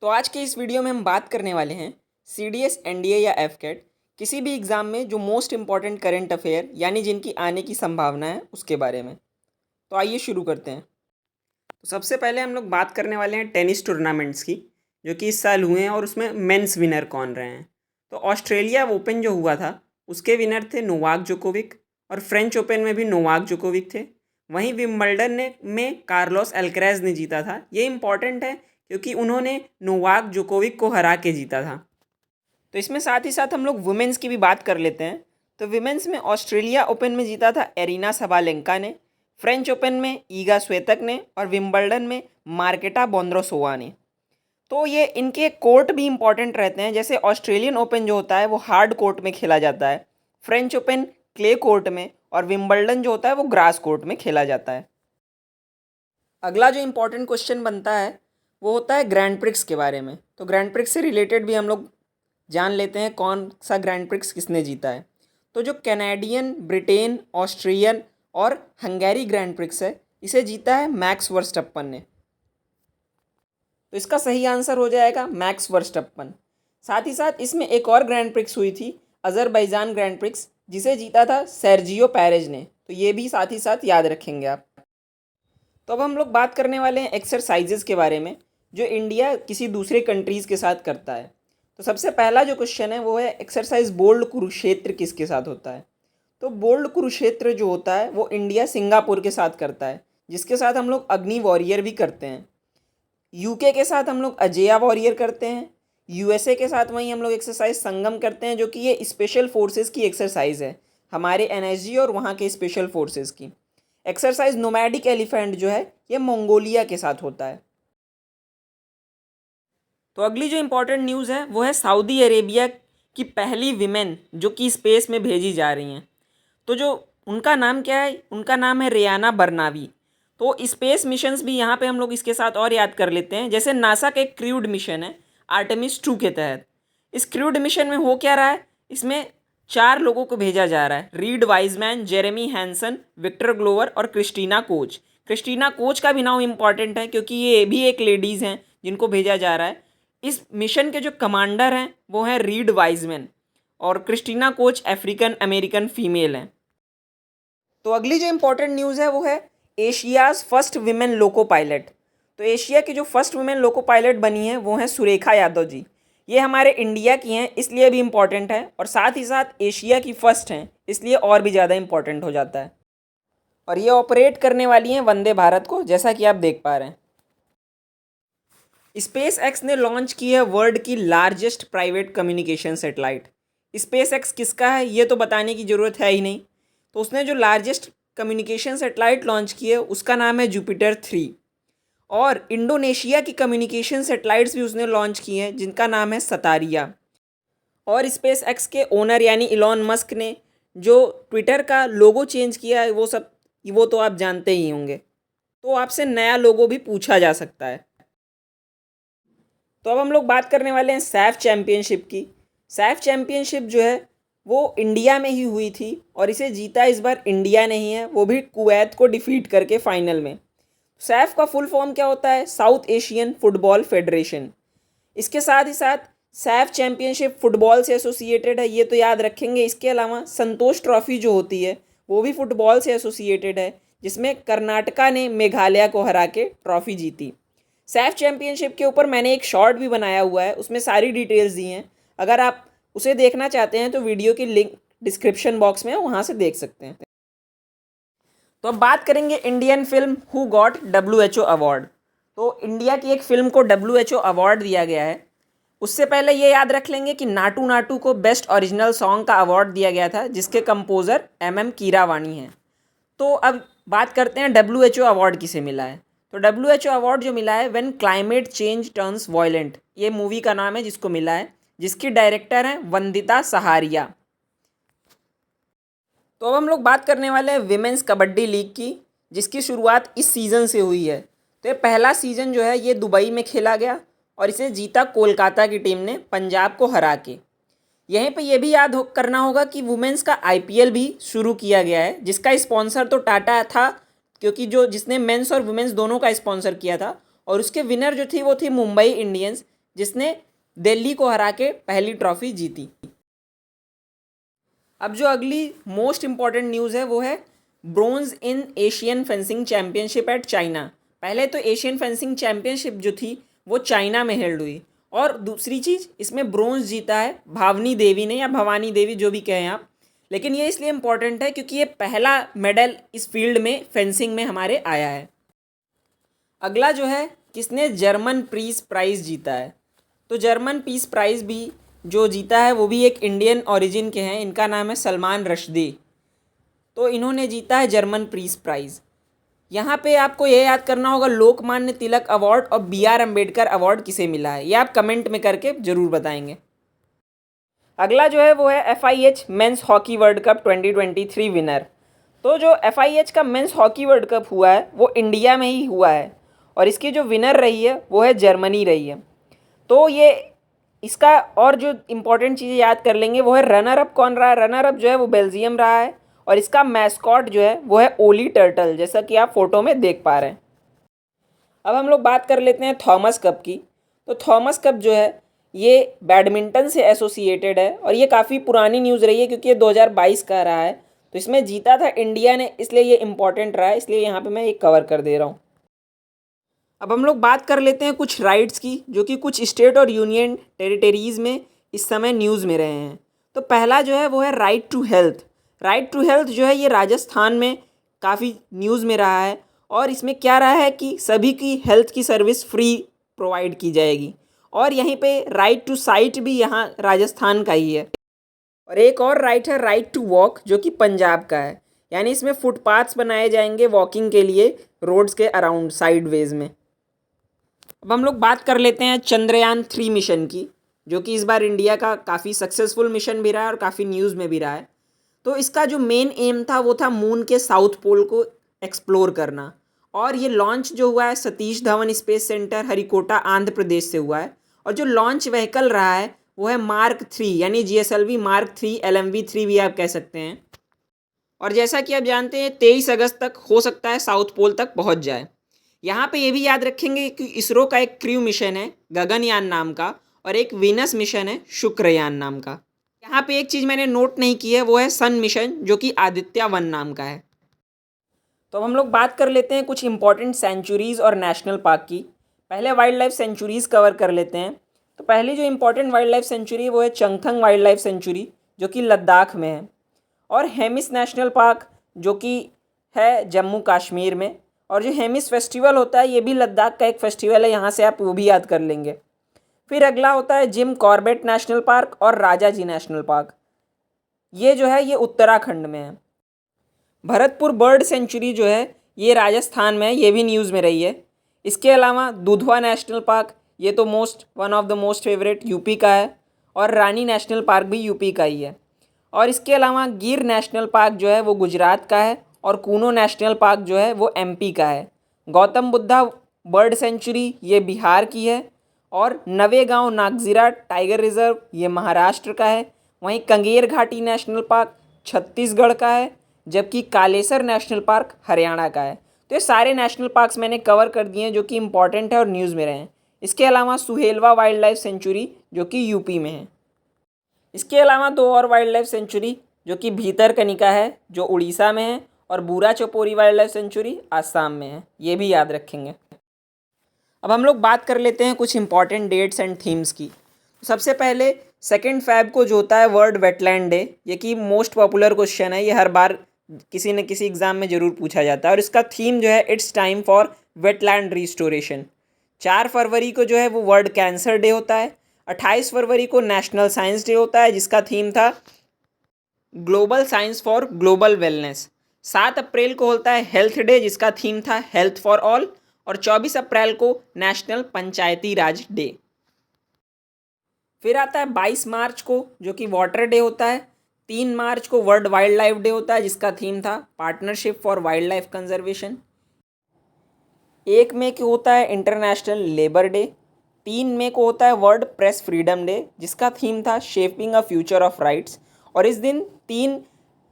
तो आज के इस वीडियो में हम बात करने वाले हैं CDS, NDA या एफकेट किसी भी एग्ज़ाम में जो मोस्ट इम्पॉर्टेंट करंट अफेयर यानी जिनकी आने की संभावना है उसके बारे में। तो आइए शुरू करते हैं। तो सबसे पहले हम लोग बात करने वाले हैं टेनिस टूर्नामेंट्स की जो कि इस साल हुए हैं और उसमें मेंस विनर कौन रहे हैं। तो ऑस्ट्रेलिया ओपन जो हुआ था उसके विनर थे नोवाक जोकोविक और फ्रेंच ओपन में भी नोवाक जोकोविक थे। वहीं विंबलडन ने में कार्लोस अल्कराज ने जीता था। ये इम्पॉर्टेंट है क्योंकि उन्होंने नोवाक जोकोविक को हरा के जीता था। तो इसमें साथ ही साथ हम लोग वुमेंस की भी बात कर लेते हैं। तो वुमेंस में ऑस्ट्रेलिया ओपन में जीता था एरिना सबालेंका ने, फ्रेंच ओपन में ईगा स्वेतक ने और विंबलडन में मार्केटा बोंद्रोसोवा ने। तो ये इनके कोर्ट भी इंपॉर्टेंट रहते हैं। जैसे ऑस्ट्रेलियन ओपन जो होता है वो हार्ड कोर्ट में खेला जाता है, फ्रेंच ओपन क्ले कोर्ट में और विंबलडन जो होता है वो ग्रास कोर्ट में खेला जाता है। अगला जो इम्पोर्टेंट क्वेश्चन बनता है वो होता है ग्रैंड प्रिक्स के बारे में। तो ग्रैंड प्रिक्स से रिलेटेड भी हम लोग जान लेते हैं कौन सा ग्रैंड प्रिक्स किसने जीता है। तो जो कैनेडियन, ब्रिटेन, ऑस्ट्रियन और हंगेरी ग्रैंड प्रिक्स है इसे जीता है मैक्स वर्स्टप्पन ने। तो इसका सही आंसर हो जाएगा मैक्स वर्स्टप्पन। साथ ही साथ इसमें एक और ग्रैंड प्रिक्स हुई थी अजरबैजान ग्रैंड प्रिक्स जिसे जीता था सर्जियो पेरेज ने। तो ये भी साथ ही साथ याद रखेंगे आप। तो अब हम लोग बात करने वाले हैं एक्सरसाइजेज के बारे में जो इंडिया किसी दूसरे कंट्रीज़ के साथ करता है। तो सबसे पहला जो क्वेश्चन है वो है एक्सरसाइज बोल्ड कुरुक्षेत्र किसके साथ होता है। तो बोल्ड कुरुक्षेत्र जो होता है वो इंडिया सिंगापुर के साथ करता है, जिसके साथ हम लोग अग्नि वॉरियर भी करते हैं। यूके के साथ हम लोग अजेया वॉरियर करते हैं। यूएसए के साथ वहीं हम लोग एक्सरसाइज संगम करते हैं जो कि ये स्पेशल फोर्सेस की एक्सरसाइज है, हमारे एनएसजी और वहाँ के स्पेशल फोर्सेस की। एक्सरसाइज नोमैडिक एलिफेंट जो है ये मंगोलिया के साथ होता है। तो अगली जो इम्पोर्टेंट न्यूज़ है वो है सऊदी अरेबिया की पहली विमेन जो कि स्पेस में भेजी जा रही हैं। तो जो उनका नाम क्या है, उनका नाम है रेयाना बरनावी। तो स्पेस मिशंस भी यहाँ पे हम लोग इसके साथ और याद कर लेते हैं। जैसे नासा का एक क्रूड मिशन है आर्टेमिस 2 के तहत। इस क्रूड मिशन में हो क्या रहा है, इसमें 4 लोगों को भेजा जा रहा है, Reid Wiseman, Jeremy Hansen, Victor Glover और क्रिस्टीना कोच। क्रिस्टीना कोच का भी नाम इम्पॉर्टेंट है क्योंकि ये भी एक लेडीज़ हैं जिनको भेजा जा रहा है। इस मिशन के जो कमांडर हैं वो हैं रीड वाइजमैन और Christina Koch African American female हैं। तो अगली जो इम्पोर्टेंट न्यूज़ है वो है Asia's first women loco pilot. तो एशिया की जो फर्स्ट वुमेन लोको पायलट बनी है वो हैं सुरेखा यादव जी। ये हमारे इंडिया की हैं इसलिए भी इम्पॉर्टेंट है और साथ ही साथ एशिया की फ़र्स्ट हैं इसलिए और भी ज़्यादा इम्पॉर्टेंट हो जाता है। और ये ऑपरेट करने वाली हैं वंदे भारत को, जैसा कि आप देख पा रहे हैं। स्पेस एक्स ने लॉन्च की है वर्ल्ड की largest private communication satellite. Space x किसका है ये तो बताने की ज़रूरत है ही नहीं। तो उसने जो लार्जेस्ट कम्युनिकेशन सैटेलाइट लॉन्च की है उसका नाम है जुपिटर 3। और इंडोनेशिया की कम्युनिकेशन सैटेलाइट्स भी उसने लॉन्च की हैं जिनका नाम है सतारिया। और स्पेस एक्स के ओनर यानी इलॉन मस्क ने जो ट्विटर का लोगो चेंज किया है वो तो आप जानते ही होंगे। तो आपसे नया लोगो भी पूछा जा सकता है। तो अब हम लोग बात करने वाले हैं सैफ चैम्पियनशिप की। सैफ चैम्पियनशिप जो है वो इंडिया में ही हुई थी और इसे जीता इस बार इंडिया नहीं है, वो भी कुवैत को डिफीट करके फाइनल में। सैफ का फुल फॉर्म क्या होता है, साउथ एशियन फुटबॉल फेडरेशन। इसके साथ ही साथ सैफ चैम्पियनशिप फुटबॉल से एसोसिएटेड है, ये तो याद रखेंगे। इसके अलावा संतोष ट्रॉफी जो होती है वो भी फुटबॉल से एसोसिएटेड है, जिसमें कर्नाटका ने मेघालय को हरा के ट्रॉफी जीती। सैफ चैम्पियनशिप के ऊपर मैंने एक शॉर्ट भी बनाया हुआ है, उसमें सारी डिटेल्स दी हैं। अगर आप उसे देखना चाहते हैं तो वीडियो की लिंक डिस्क्रिप्शन बॉक्स में है, वहाँ से देख सकते हैं। तो अब बात करेंगे Indian film who got WHO award. तो इंडिया की एक फ़िल्म को WHO अवार्ड दिया गया है। उससे पहले ये याद रख लेंगे कि नाटू नाटू को बेस्ट ओरिजिनल सॉन्ग का अवार्ड दिया गया था जिसके कंपोज़र MM कीरावानी हैं। तो अब बात करते हैं WHO अवार्ड किसे मिला है। तो WHO अवार्ड जो मिला है when climate change turns violent, ये मूवी का नाम है जिसको मिला है, जिसकी डायरेक्टर हैं वंदिता सहारिया। तो अब हम लोग बात करने वाले हैं विमेंस कबड्डी लीग की, जिसकी शुरुआत इस सीज़न से हुई है। तो ये पहला सीज़न जो है ये दुबई में खेला गया और इसे जीता कोलकाता की टीम ने पंजाब को हरा के। यहीं पे ये भी याद करना होगा कि वुमेंस का IPL भी शुरू किया गया है, जिसका स्पॉन्सर तो टाटा था क्योंकि जिसने मेंस और वुमेंस दोनों का स्पॉन्सर किया था। और उसके विनर जो थी वो थी मुंबई इंडियंस, जिसने दिल्ली को हरा के पहली ट्रॉफी जीती। अब जो अगली मोस्ट इम्पॉर्टेंट न्यूज़ है वो है bronze in Asian fencing championship at China. पहले तो एशियन फेंसिंग चैम्पियनशिप जो थी वो चाइना में हेल्ड हुई, और दूसरी चीज़ इसमें ब्रोंज जीता है भावनी देवी ने, या भवानी देवी जो भी कहें आप। लेकिन ये इसलिए इम्पॉर्टेंट है क्योंकि ये पहला मेडल इस फील्ड में फेंसिंग में हमारे आया है। अगला जो है किसने जर्मन पीस प्राइज़ जीता है, तो जर्मन पीस प्राइज़ भी जो जीता है वो भी एक इंडियन ओरिजिन के हैं। इनका नाम है सलमान रश्दी। तो इन्होंने जीता है जर्मन पीस प्राइज़। यहाँ पे आपको ये याद करना होगा लोकमान्य तिलक अवार्ड और BR अम्बेडकर अवार्ड किसे मिला है, ये आप कमेंट में करके ज़रूर बताएंगे। अगला जो है वो है FIH men's hockey world cup 2023 winner. तो जो FIH का मेंस हॉकी वर्ल्ड कप हुआ है वो इंडिया में ही हुआ है, और इसकी जो विनर रही है वो है जर्मनी रही है। तो ये इसका और जो इम्पोर्टेंट चीज़ें याद कर लेंगे वो है रनर अप कौन रहा है। रनर अप जो है वो बेल्जियम रहा है, और इसका मैस्कॉट जो है वो है ओली टर्टल, जैसा कि आप फोटो में देख पा रहे हैं। अब हम लोग बात कर लेते हैं थॉमस कप की। तो थॉमस कप जो है ये बैडमिंटन से एसोसिएटेड है, और ये काफ़ी पुरानी न्यूज़ रही है क्योंकि ये 2022 का रहा है। तो इसमें जीता था इंडिया ने, इसलिए ये इम्पॉर्टेंट रहा है, इसलिए यहाँ पे मैं ये कवर कर दे रहा हूँ। अब हम लोग बात कर लेते हैं कुछ राइट्स की, जो कि कुछ स्टेट और यूनियन टेरिटरीज़ में इस समय न्यूज़ में रहे हैं। तो पहला जो है वो है right to health. Right to health जो है ये राजस्थान में काफ़ी न्यूज़ में रहा है, और इसमें क्या रहा है कि सभी की हेल्थ की सर्विस फ्री प्रोवाइड की जाएगी। और यहीं पे राइट टू साइट भी यहाँ राजस्थान का ही है। और एक और राइट है राइट टू वॉक, जो कि पंजाब का है। यानी इसमें फुटपाथ्स बनाए जाएंगे वॉकिंग के लिए रोड्स के अराउंड साइडवेज में। अब हम लोग बात कर लेते हैं चंद्रयान 3 मिशन की, जो कि इस बार इंडिया का काफ़ी सक्सेसफुल मिशन भी रहा है और काफ़ी न्यूज़ में भी रहा है। तो इसका जो मेन एम था वो था मून के साउथ पोल को एक्सप्लोर करना। और ये लॉन्च जो हुआ है सतीश धवन स्पेस सेंटर हरिकोटा आंध्र प्रदेश से हुआ है। और जो लॉन्च व्हीकल रहा है वो है मार्क 3, यानी GSLV मार्क 3 LMV3 भी आप कह सकते हैं। और जैसा कि आप जानते हैं 23 अगस्त तक हो सकता है साउथ पोल तक पहुंच जाए। यहाँ पे ये भी याद रखेंगे कि इसरो का एक क्रू मिशन है गगनयान नाम का, और एक वीनस मिशन है शुक्रयान नाम का। यहाँ पे एक चीज़ मैंने नोट नहीं की है वो है सन मिशन, जो कि आदित्य-1 नाम का है। तो अब हम लोग बात कर लेते हैं कुछ इंपॉर्टेंट सेंचुरीज़ और नेशनल पार्क की। पहले वाइल्ड लाइफ सेंचुरीज़ कवर कर लेते हैं। तो पहली जो इंपॉर्टेंट वाइल्ड लाइफ सेंचुरी है वो है चंगथंग वाइल्ड लाइफ सेंचुरी, जो कि लद्दाख में है। और हेमिस नेशनल पार्क, जो कि है जम्मू कश्मीर में। और जो हेमिस फेस्टिवल होता है ये भी लद्दाख का एक फेस्टिवल है, यहाँ से आप वो भी याद कर लेंगे। फिर अगला होता है जिम कॉर्बेट नेशनल पार्क और राजाजी नेशनल पार्क, ये जो है ये उत्तराखंड में है। भरतपुर बर्ड सेंचुरी जो है ये राजस्थान में है, ये भी न्यूज़ में रही है। इसके अलावा दुधवा नेशनल पार्क, ये तो one of the most favourite UP का है। और रानी नेशनल पार्क भी यूपी का ही है। और इसके अलावा गिर नेशनल पार्क जो है वो गुजरात का है, और कूनो नेशनल पार्क जो है वो MP का है। गौतम बुद्धा बर्ड सेंचुरी ये बिहार की है, और नवेगांव नागजीरा टाइगर रिजर्व ये महाराष्ट्र का है। वहीं कंगेर घाटी नेशनल पार्क छत्तीसगढ़ का है, जबकि कालेसर नेशनल पार्क हरियाणा का है। तो ये सारे नेशनल पार्क्स मैंने कवर कर दिए हैं जो कि इंपॉर्टेंट है और न्यूज़ में रहे हैं। इसके अलावा सुहेलवा वाइल्ड लाइफ सेंचुरी जो कि यूपी में है। इसके अलावा दो और वाइल्ड लाइफ सेंचुरी जो कि भीतरकनिका है जो उड़ीसा में है, और बूरा Chapori wild life sanctuary Assam में है, ये भी याद रखेंगे। अब हम लोग बात कर लेते हैं कुछ इंपॉर्टेंट डेट्स एंड थीम्स की। सबसे पहले 2 फ़रवरी को जो होता है वर्ल्ड वेटलैंड डे, ये कि मोस्ट पॉपुलर क्वेश्चन है, ये हर बार किसी न किसी एग्ज़ाम में ज़रूर पूछा जाता है। और इसका थीम जो है it's time for wetland restoration. 4 फरवरी को जो है वो वर्ल्ड कैंसर डे होता है। 28 फरवरी को नेशनल साइंस डे होता है, जिसका थीम था global science for global wellness. 7 अप्रैल को होता है हेल्थ डे, जिसका थीम था हेल्थ फॉर ऑल। और 24 अप्रैल को नेशनल पंचायती राज डे। फिर आता है 22 मार्च को जो कि वाटर डे होता है। 3 मार्च को वर्ल्ड वाइल्ड लाइफ डे होता है, जिसका थीम था partnership for wild life conservation. 1 मई को होता है इंटरनेशनल लेबर डे। 3 मई को होता है वर्ल्ड प्रेस फ्रीडम डे, जिसका थीम था shaping a future of rights. और इस दिन 3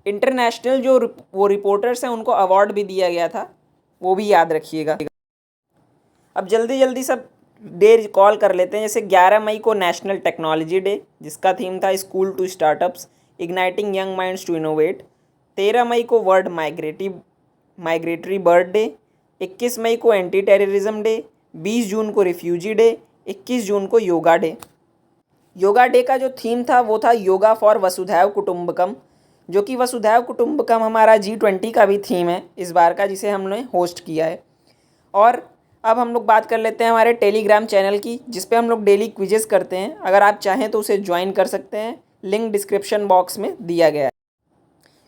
इंटरनेशनल जो वो रिपोर्टर्स हैं उनको अवार्ड भी दिया गया था, वो भी याद रखिएगा। अब जल्दी जल्दी सब डे रिकॉल कर लेते हैं। जैसे 11 मई को नेशनल टेक्नोलॉजी डे, जिसका थीम था school to startups igniting young minds to innovate. 13 मई को वर्ल्ड माइग्रेटरी बर्ड डे। 21 मई को एंटी टेररिज्म डे। 20 जून को रिफ्यूजी डे। 21 जून को योगा डे। योगा डे का जो थीम था वो था योगा फॉर वसुधैव कुटुंबकम, जो कि वसुधैव कुटुंबकम हमारा G20 का भी थीम है इस बार का, जिसे हमने होस्ट किया है। और अब हम लोग बात कर लेते हैं हमारे टेलीग्राम चैनल की, जिस पे हम लोग डेली क्विजेस करते हैं। अगर आप चाहें तो उसे ज्वाइन कर सकते हैं, लिंक डिस्क्रिप्शन बॉक्स में दिया गया है।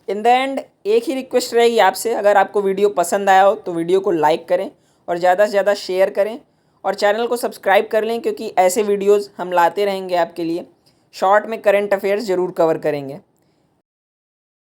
इन द एंड एक ही रिक्वेस्ट रहेगी आपसे, अगर आपको वीडियो पसंद आया हो तो वीडियो को लाइक करें और ज़्यादा से ज़्यादा शेयर करें और चैनल को सब्सक्राइब कर लें, क्योंकि ऐसे वीडियोज़ हम लाते रहेंगे आपके लिए। शॉर्ट में करंट अफेयर्स ज़रूर कवर करेंगे।